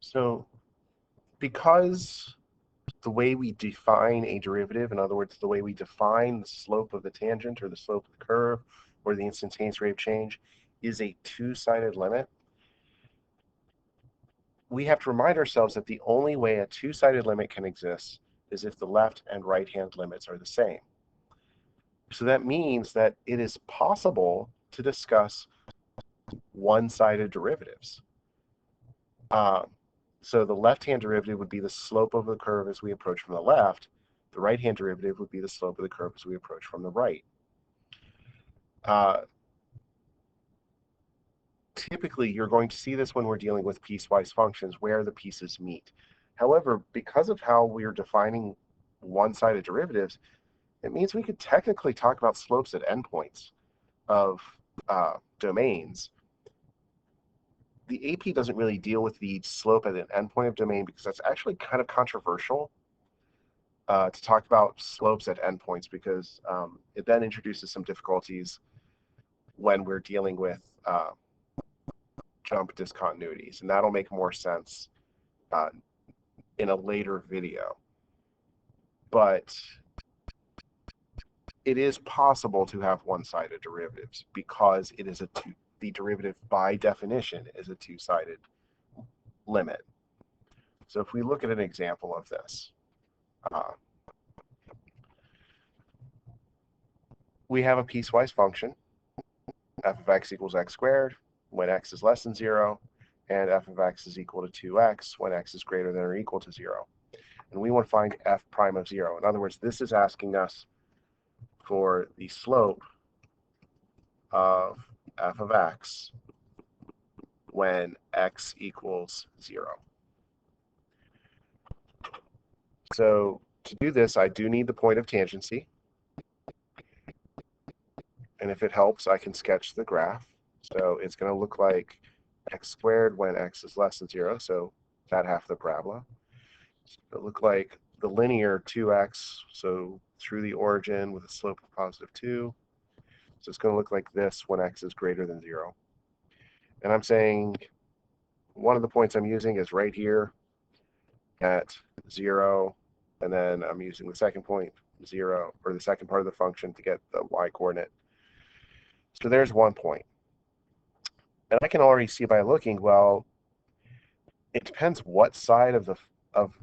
So because the way we define a derivative, in other words, the way we define the slope of the tangent or the slope of the curve or the instantaneous rate of change is a two-sided limit, we have to remind ourselves that the only way a two-sided limit can exist is if the left and right-hand limits are the same. So that means that it is possible to discuss one-sided derivatives. So the left-hand derivative would be the slope of the curve as we approach from the left. The right-hand derivative would be the slope of the curve as we approach from the right. Typically, you're going to see this when we're dealing with piecewise functions where the pieces meet. However, because of how we're defining one-sided derivatives, it means we could technically talk about slopes at endpoints of domains. The AP doesn't really deal with the slope at an endpoint of domain because that's actually kind of controversial to talk about slopes at endpoints, because it then introduces some difficulties when we're dealing with jump discontinuities, and that'll make more sense in a later video. But it is possible to have one-sided derivatives because it is the derivative by definition is a two-sided limit. So if we look at an example of this, we have a piecewise function, f of x equals x squared when x is less than 0, and f of x is equal to 2x when x is greater than or equal to 0. And we want to find f prime of 0. In other words, this is asking us for the slope of f of x when x equals 0. So to do this, I do need the point of tangency. And if it helps, I can sketch the graph. So it's going to look like x squared when x is less than 0, so that half of the parabola. It'll look like the linear 2x, so through the origin with a slope of positive 2. So it's going to look like this when x is greater than 0. And I'm saying one of the points I'm using is right here at 0, and then I'm using the second point, 0, or the second part of the function to get the y-coordinate. So there's one point. And I can already see by looking, well, it depends what side of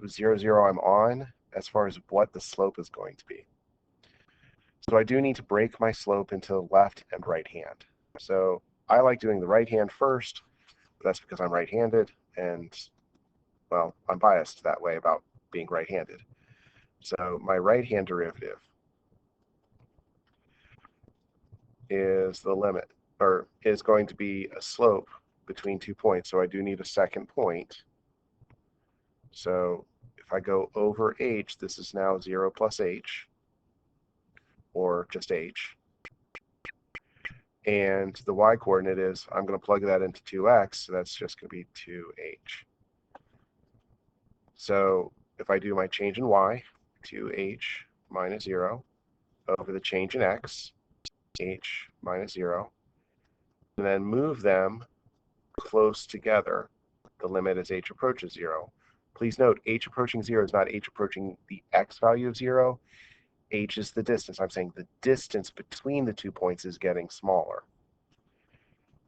0, 0 I'm on as far as what the slope is going to be. So I do need to break my slope into left and right hand. So I like doing the right hand first. That's because I'm right-handed, and, well, I'm biased that way about being right-handed. So my right-hand derivative is the limit, or is going to be a slope between 2 points. So I do need a second point. So if I go over h, this is now 0 plus h, or just h. And the y-coordinate is, I'm going to plug that into 2x, so that's just going to be 2h. So if I do my change in y, 2h minus 0, over the change in x, h minus 0, and then move them close together, the limit as h approaches 0. Please note, h approaching 0 is not h approaching the x value of 0. H is the distance. I'm saying the distance between the 2 points is getting smaller.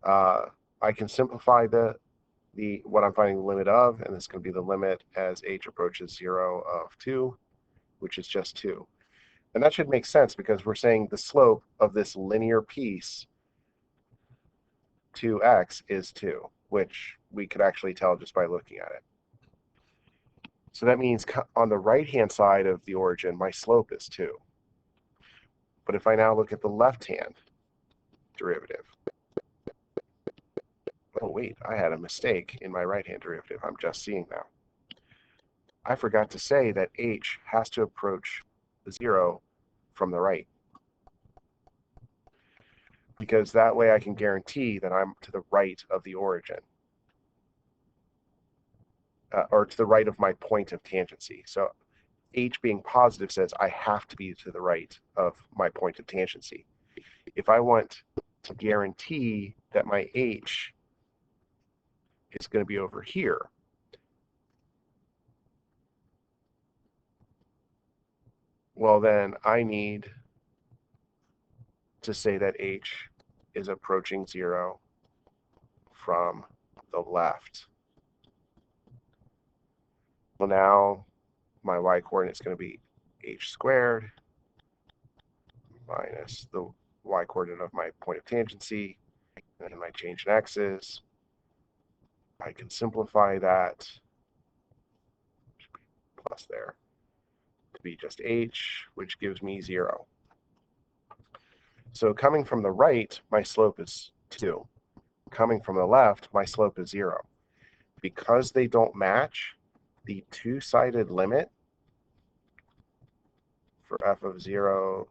I can simplify what I'm finding the limit of, and this is going to be the limit as h approaches 0 of 2, which is just 2. And that should make sense because we're saying the slope of this linear piece 2x is 2, which we could actually tell just by looking at it. So that means on the right-hand side of the origin, my slope is 2. But if I now look at the left-hand derivative, oh wait, I had a mistake in my right-hand derivative. I'm just seeing now. I forgot to say that h has to approach 0 from the right, because that way I can guarantee that I'm to the right of the origin, or to the right of my point of tangency. So h being positive says I have to be to the right of my point of tangency. If I want to guarantee that my h is going to be over here, well, then I need to say that h is approaching 0 from the left. Well, now my y-coordinate is going to be h squared minus the y-coordinate of my point of tangency, and my change in x's. I can simplify that plus there to be just h, which gives me 0. So coming from the right, my slope is 2. Coming from the left, my slope is 0. Because they don't match, the two-sided limit for f of 0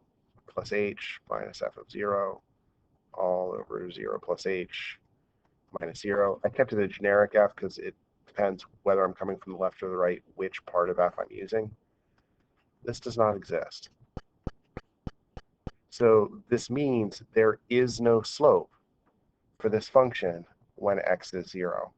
plus h minus f of 0 all over 0 plus h minus 0. I kept it a generic f because it depends whether I'm coming from the left or the right, which part of f I'm using. This does not exist. So this means there is no slope for this function when x is 0.